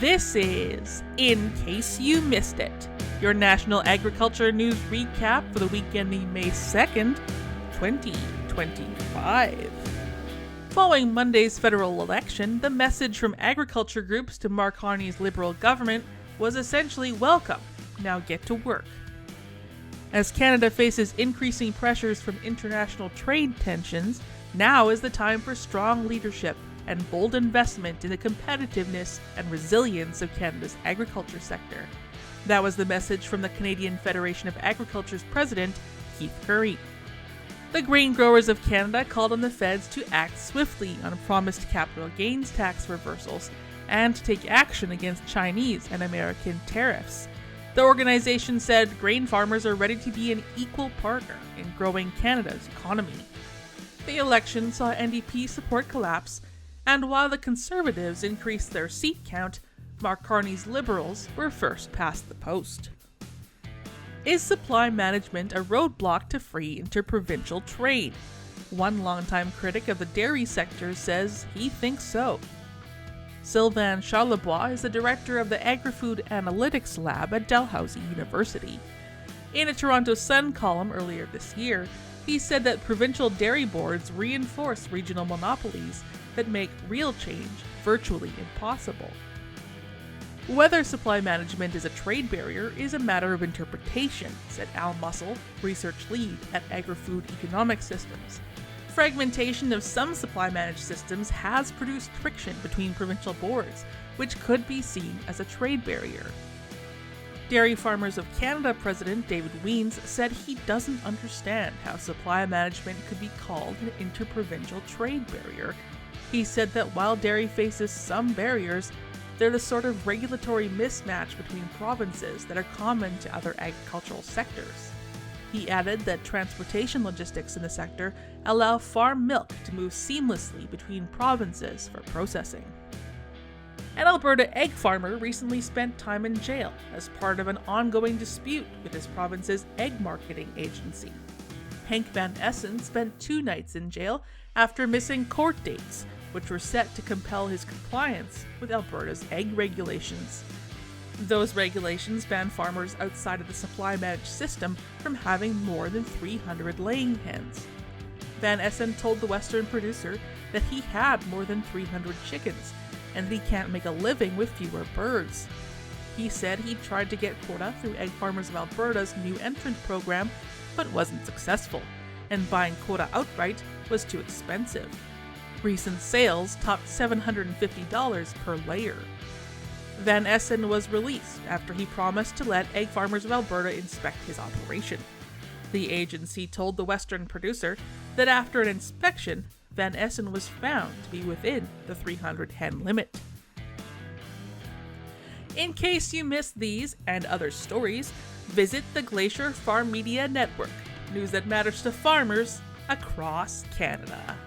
This is In Case You Missed It, your national agriculture news recap for the week ending May 2nd, 2025. Following Monday's federal election, the message from agriculture groups to Mark Carney's Liberal government was essentially welcome, now get to work. As Canada faces increasing pressures from international trade tensions, now is the time for strong leadership and bold investment in the competitiveness and resilience of Canada's agriculture sector. That was the message from the Canadian Federation of Agriculture's president, Keith Carney. The grain growers of Canada called on the feds to act swiftly on promised capital gains tax reversals and to take action against Chinese and American tariffs. The organization said grain farmers are ready to be an equal partner in growing Canada's economy. The election saw NDP support collapse, and while the Conservatives increased their seat count, Mark Carney's Liberals were first past the post. Is supply management a roadblock to free interprovincial trade? One longtime critic of the dairy sector says he thinks so. Sylvain Charlebois is the director of the Agri-Food Analytics Lab at Dalhousie University. In a Toronto Sun column earlier this year, he said that provincial dairy boards reinforce regional monopolies that make real change virtually impossible. Whether supply management is a trade barrier is a matter of interpretation, said Al Mussel, research lead at Agri-Food Economic Systems. Fragmentation of some supply managed systems has produced friction between provincial boards, which could be seen as a trade barrier. Dairy Farmers of Canada President David Wiens said he doesn't understand how supply management could be called an interprovincial trade barrier. He said that while dairy faces some barriers, they're the sort of regulatory mismatch between provinces that are common to other agricultural sectors. He added that transportation logistics in the sector allow farm milk to move seamlessly between provinces for processing. An Alberta egg farmer recently spent time in jail as part of an ongoing dispute with his province's egg marketing agency. Henk Van Essen spent 2 nights in jail after missing court dates, which were set to compel his compliance with Alberta's egg regulations. Those regulations ban farmers outside of the supply managed system from having more than 300 laying hens. Van Essen told the Western producer that he had more than 300 chickens and that he can't make a living with fewer birds. He said he tried to get quota through Egg Farmers of Alberta's new entrant program, but wasn't successful, and buying quota outright was too expensive. Recent sales topped $750 per layer. Van Essen was released after he promised to let Egg Farmers of Alberta inspect his operation. The agency told the Western producer that after an inspection, Van Essen was found to be within the 300 hen limit. In case you missed these and other stories, visit the Glacier Farm Media Network, news that matters to farmers across Canada.